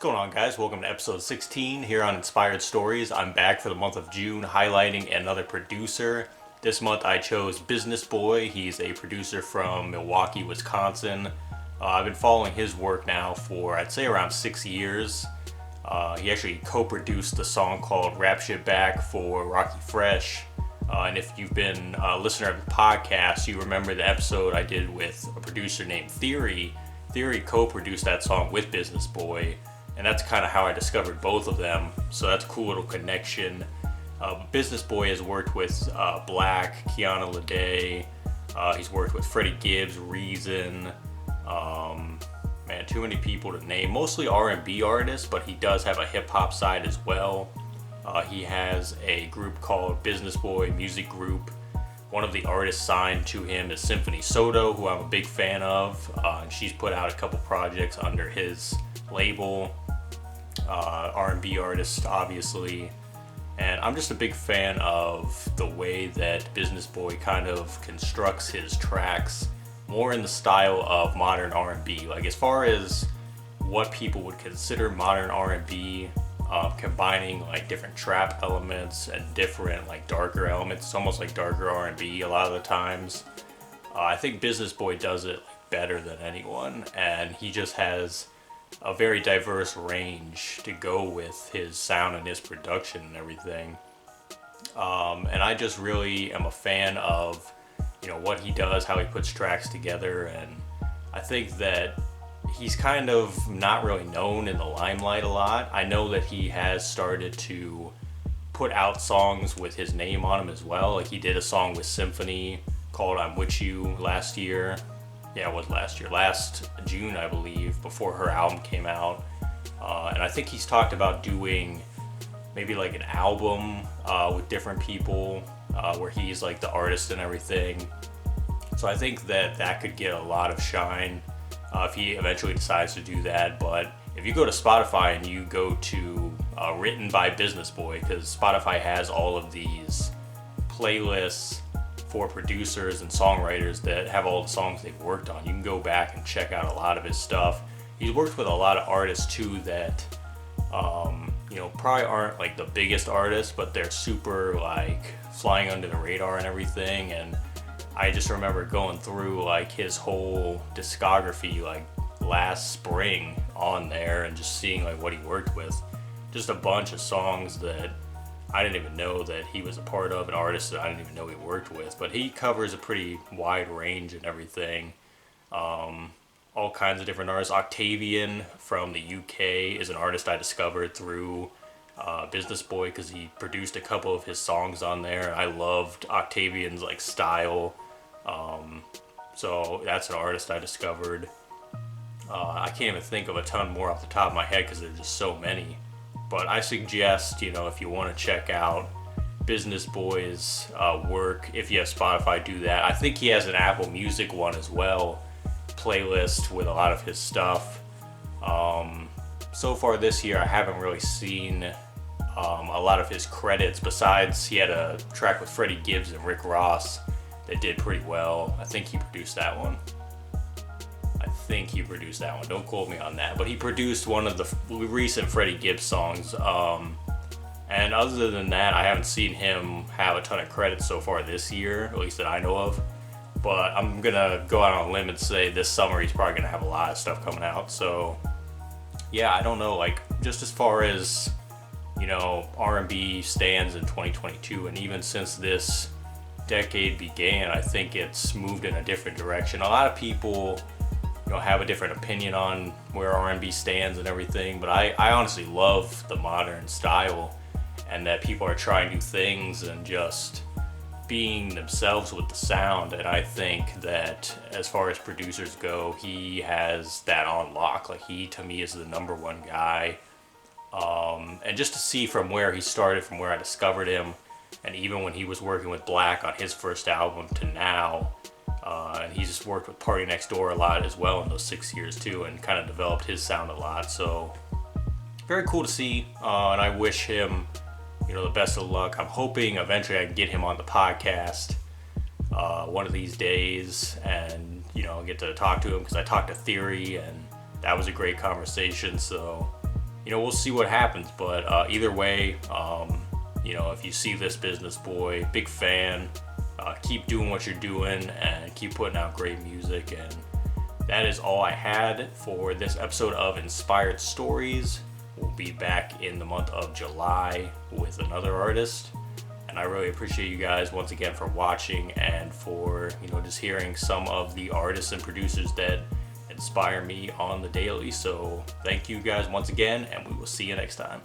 going on, guys? Welcome to episode 16 here on Inspired Stories. I'm back for the month of June highlighting another producer. This month I chose Bizness Boi. He's a producer from Milwaukee, Wisconsin. I've been following his work now for I'd say around 6 years. He actually co-produced the song called Rap Shit Back for Rocky Fresh. And if you've been a listener of the podcast, you remember the episode I did with a producer named Theory. Theory co-produced that song with Bizness Boi, and that's kind of how I discovered both of them. So that's a cool little connection. Bizness Boi has worked with Black, Kiana Lede. He's worked with Freddie Gibbs, Reason. Man, too many people to name. Mostly R&B artists, but he does have a hip hop side as well. He has a group called Bizness Boi Music Group. One of the artists signed to him is Symphony Soto, who I'm a big fan of. And she's put out a couple projects under his label. R&B artist, obviously. And I'm just a big fan of the way that Bizness Boi kind of constructs his tracks, more in the style of modern R&B. Like as far as what people would consider modern R&B, combining like different trap elements and different like darker elements. It's almost like darker R&B a lot of the times. I think Bizness Boi does it better than anyone, and he just has a very diverse range to go with his sound and his production and everything. And I just really am a fan of what he does, how he puts tracks together, and I think that he's kind of not really known in the limelight a lot. I know that he has started to put out songs with his name on them as well. Like he did a song with Symphony called I'm With You last year. Yeah, it was last year. Last June, I believe, before her album came out. And I think he's talked about doing maybe like an album with different people where he's like the artist and everything. So I think that could get a lot of shine if he eventually decides to do that. But if you go to Spotify and you go to Written by Bizness Boi, because Spotify has all of these playlists for producers and songwriters that have all the songs they've worked on, you can go back and check out a lot of his stuff. He's worked with a lot of artists too that probably aren't like the biggest artists, but they're super like flying under the radar and everything. And I just remember going through like his whole discography like last spring on there and just seeing like what he worked with. Just a bunch of songs that I didn't even know that he was a part of, and artists that I didn't even know he worked with. But he covers a pretty wide range and everything. All kinds of different artists. Octavian from the UK is an artist I discovered through Bizness Boi because he produced a couple of his songs on there. I loved Octavian's like style. So that's an artist I discovered. I can't even think of a ton more off the top of my head because there's just so many. But I suggest, if you want to check out Bizness Boi's work, if you have Spotify, do that. I think he has an Apple Music one as well, playlist with a lot of his stuff. So far this year, I haven't really seen a lot of his credits. Besides, he had a track with Freddie Gibbs and Rick Ross that did pretty well. I think he produced that one. Don't quote me on that. But he produced one of the recent Freddie Gibbs songs. And other than that, I haven't seen him have a ton of credits so far this year, at least that I know of. But I'm going to go out on a limb and say this summer he's probably going to have a lot of stuff coming out. So, yeah, I don't know. Like, just as far as, R&B stands in 2022, and even since this decade began, I think it's moved in a different direction. A lot of people have a different opinion on where R&B stands and everything, but I honestly love the modern style, and that people are trying new things and just being themselves with the sound. And I think that as far as producers go, he has that on lock. Like he, to me, is the number one guy. And just to see from where he started, from where I discovered him, and even when he was working with Black on his first album to now, and he's just worked with Party Next Door a lot as well in those 6 years too, and kind of developed his sound a lot. So very cool to see, and I wish him the best of luck. I'm hoping eventually I can get him on the podcast one of these days and get to talk to him, because I talked to Theory and that was a great conversation. So we'll see what happens. But either way, if you see this Bizness Boi, big fan. Keep doing what you're doing and keep putting out great music. And that is all I had for this episode of Inspired Stories. We'll be back in the month of July with another artist. And I really appreciate you guys once again for watching and for, just hearing some of the artists and producers that inspire me on the daily. So thank you guys once again, and we will see you next time.